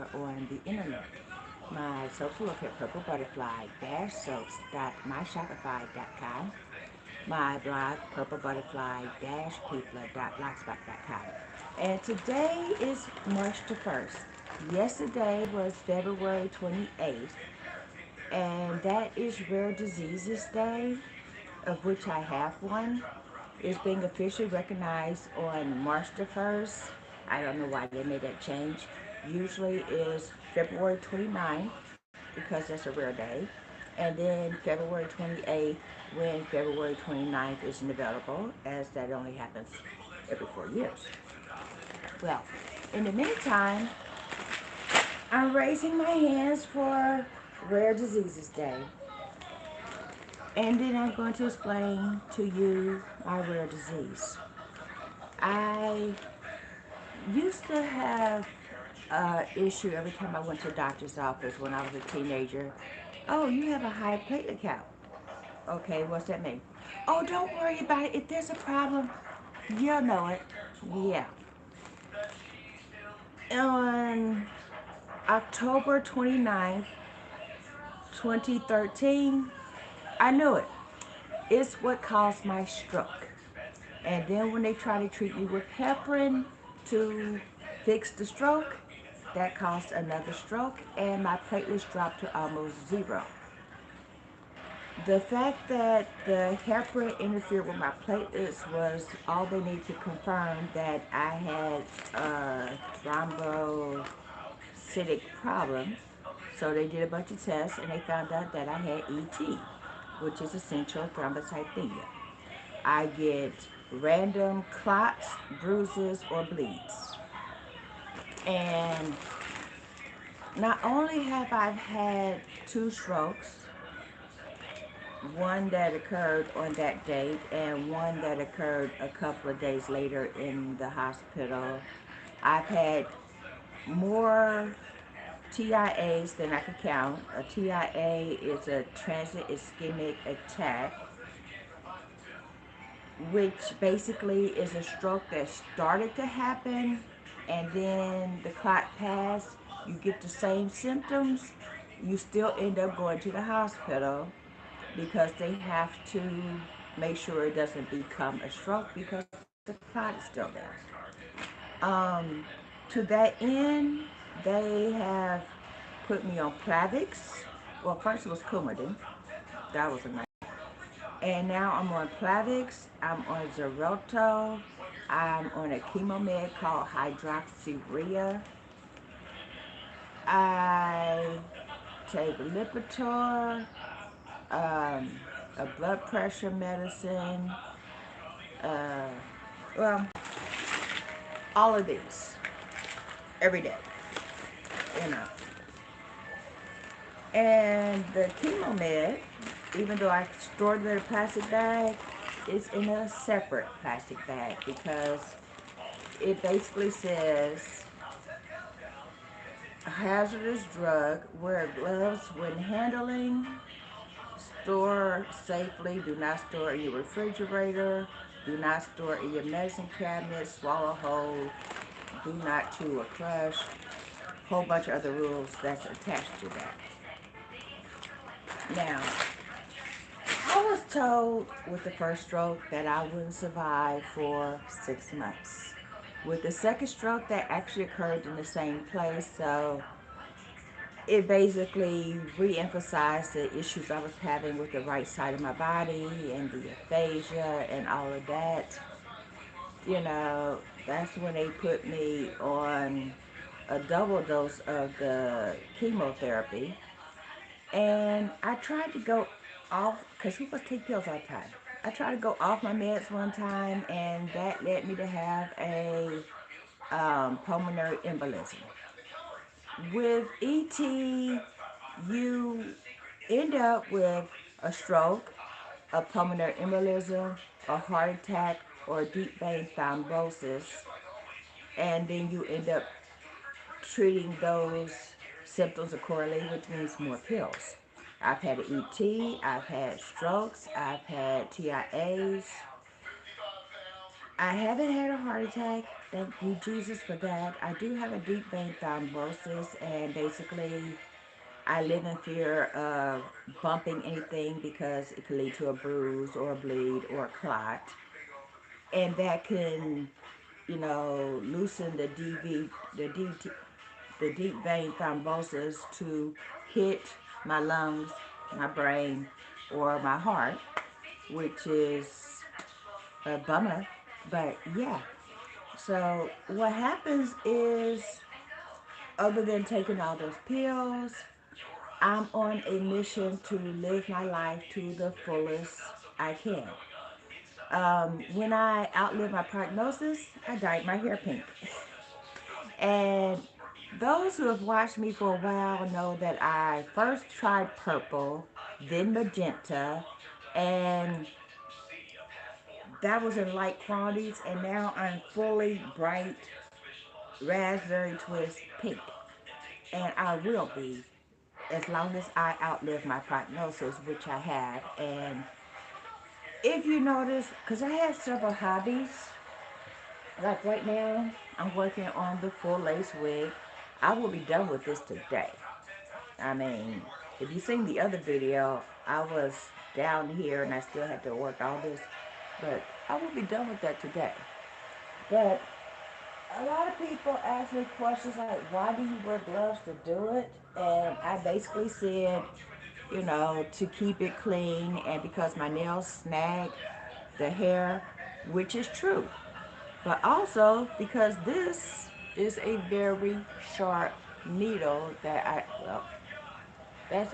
over on the internet. My soaps are located at purplebutterfly-soaps.myshopify.com. My blog, purplebutterfly-pupla.blogspot.com. And today is March the 1st. Yesterday was February 28th, and that is Rare Diseases Day, of which I have one. It's being officially recognized on March the 1st. I don't know why they made that change. Usually is February 29th because that's a rare day. And then February 28th when February 29th isn't available, as that only happens every 4 years. Well, in the meantime, I'm raising my hands for Rare Diseases Day. And then I'm going to explain to you my rare disease. I used to have an issue every time I went to a doctor's office when I was a teenager. Oh, you have a high platelet count. Okay, what's that mean? Oh, don't worry about it. If there's a problem, you'll know it. Yeah. On October 29th, 2013, I knew it. It's what caused my stroke. And then when they try to treat me with heparin to fix the stroke, that caused another stroke, and my platelets dropped to almost zero. The fact that the heparin interfered with my platelets was all they needed to confirm that I had a thrombocytic problem. So they did a bunch of tests and they found out that I had ET, which is essential thrombocythemia. I get random clots, bruises, or bleeds. And not only have I had two strokes, one that occurred on that date and one that occurred a couple of days later in the hospital, I've had more TIAs than I could count. A TIA is a transient ischemic attack, which basically is a stroke that started to happen and then the clot passed. You get the same symptoms, you still end up going to the hospital because they have to make sure it doesn't become a stroke because the clot is still there. To that end, they have put me on Plavix. Well, first it was Coumadin. That was a nice. And now I'm on Plavix. I'm on Xarelto. I'm on a chemo med called hydroxyurea. I take Lipitor, a blood pressure medicine, uh, well, all of these every day, you know. And the chemo med, even though I stored it in a plastic bag, it's in a separate plastic bag because it basically says a hazardous drug, wear gloves when handling, store safely, do not store in your refrigerator, do not store in your medicine cabinet, swallow whole, do not chew or crush, whole bunch of other rules that's attached to that. Now, I was told with the first stroke that I wouldn't survive for 6 months. With the second stroke, that actually occurred in the same place, so it basically re-emphasized the issues I was having with the right side of my body and the aphasia and all of that. You know, that's when they put me on a double dose of the chemotherapy. And I tried to go off, because who was take pills all the time? I tried to go off my meds one time, and that led me to have a pulmonary embolism. With ET, you end up with a stroke, a pulmonary embolism, a heart attack, or a deep vein thrombosis, and then you end up treating those symptoms accordingly, which means more pills. I've had an ET, I've had strokes, I've had TIAs, I haven't had a heart attack. Thank you, Jesus, for that. I do have a deep vein thrombosis, and basically, I live in fear of bumping anything because it could lead to a bruise or a bleed or a clot. And that can, loosen the deep vein thrombosis to hit my lungs, my brain, or my heart, which is a bummer. But yeah, so what happens is, other than taking all those pills, I'm on a mission to live my life to the fullest I can. When I outlived my prognosis, I dyed my hair pink. And those who have watched me for a while know that I first tried purple, then magenta, and that was in light quantities, and now I'm fully bright raspberry twist pink. And I will be as long as I outlive my prognosis, which I have. And if you notice, because I have several hobbies, like right now, I'm working on the full lace wig. I will be done with this today. I mean, if you seen the other video, I was down here and I still had to work all this, but I will be done with that today. But a lot of people ask me questions like, why do you wear gloves to do it? And I basically said, to keep it clean and because my nails snag the hair, which is true. But also because this is a very sharp needle that's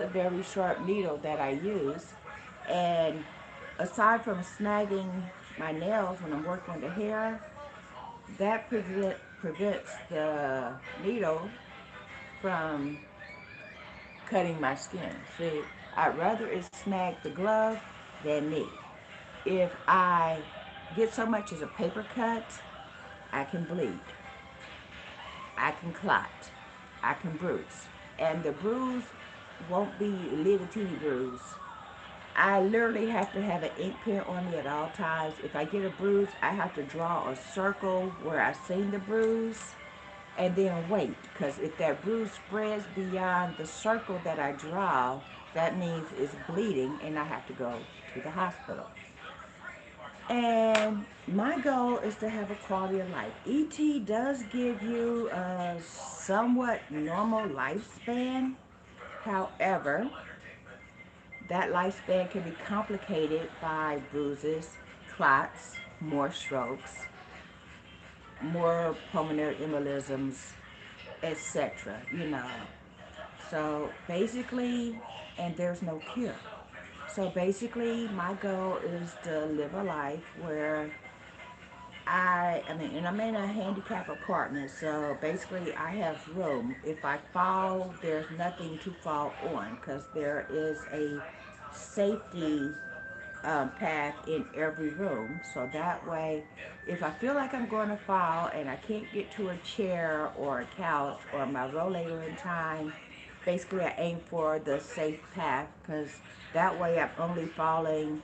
a very sharp needle that I use. And aside from snagging my nails when I'm working on the hair, that prevents the needle from cutting my skin. See, I'd rather it snag the glove than me. If I get so much as a paper cut, I can bleed, I can clot, I can bruise. And the bruise won't be a little teeny bruise. I literally have to have an ink pen on me at all times. If I get a bruise, I have to draw a circle where I've seen the bruise and then wait. Because if that bruise spreads beyond the circle that I draw, that means it's bleeding and I have to go to the hospital. And my goal is to have a quality of life. ET does give you a somewhat normal lifespan. However, that lifespan can be complicated by bruises, clots, more strokes, more pulmonary embolisms, etc. So basically, and there's no cure. So basically, my goal is to live a life where and I'm in a handicap apartment, so basically I have room. If I fall, there's nothing to fall on because there is a safety path in every room. So that way, if I feel like I'm going to fall and I can't get to a chair or a couch or my rollator in time, basically I aim for the safe path because that way I'm only falling,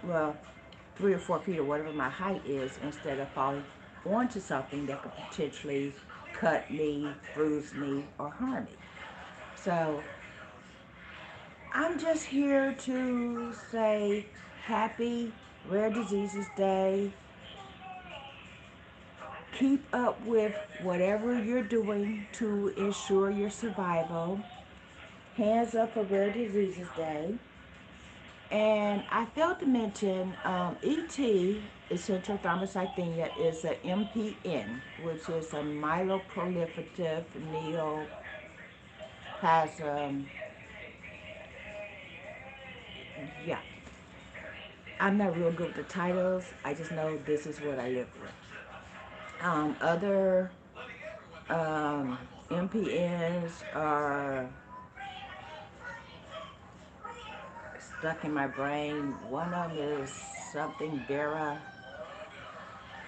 well, 3 or 4 feet or whatever my height is instead of falling onto something that could potentially cut me, bruise me, or harm me. So I'm just here to say happy Rare Diseases Day. Keep up with whatever you're doing to ensure your survival. Hands up for Rare Diseases Day. And I failed to mention ET, essential thrombocythemia, is a MPN, which is a myeloproliferative neoplasm. Yeah, I'm not real good with the titles. I just know this is what I live with. Other MPNs are stuck in my brain. One of them is something Vera.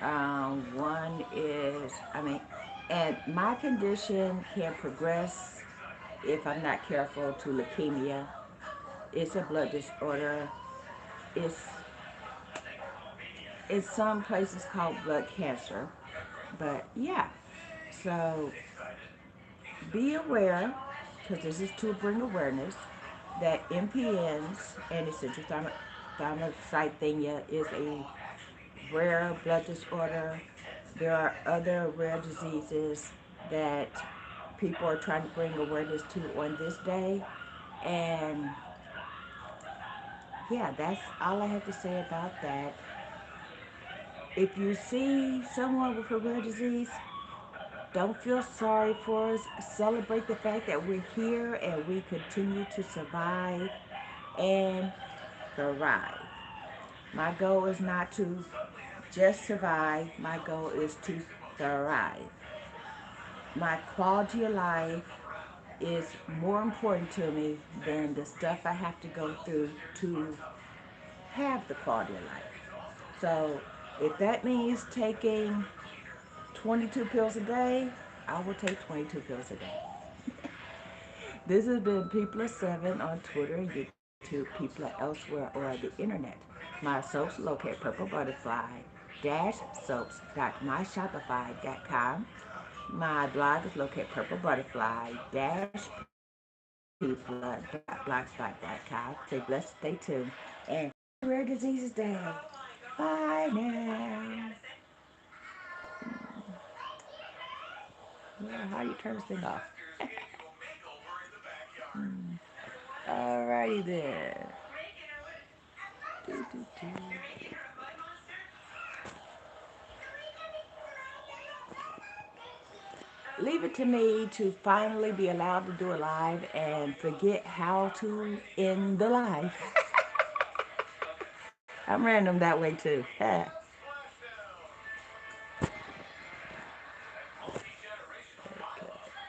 One is, and my condition can progress if I'm not careful to leukemia. It's a blood disorder. It's in some places called blood cancer. But yeah, so be aware, because this is to bring awareness, that MPNs and essential thrombocythemia is a rare blood disorder. There are other rare diseases that people are trying to bring awareness to on this day. And yeah, that's all I have to say about that. If you see someone with a rare disease, don't feel sorry for us. Celebrate the fact that we're here and we continue to survive and thrive. My goal is not to just survive, my goal is to thrive. My quality of life is more important to me than the stuff I have to go through to have the quality of life. So if that means taking 22 pills a day, I will take 22 pills a day. This has been People of Seven on Twitter and YouTube, People of Elsewhere or the internet. My soaps located purplebutterfly-soaps.myshopify.com. My blog is located purplebutterfly-people.blogspot.com. Stay blessed, stay tuned. And Rare Diseases Day. Bye now. Yeah, how do you turn this thing off? Alrighty then. Do, do, do. Leave it to me to finally be allowed to do a live and forget how to end the live. I'm random that way too.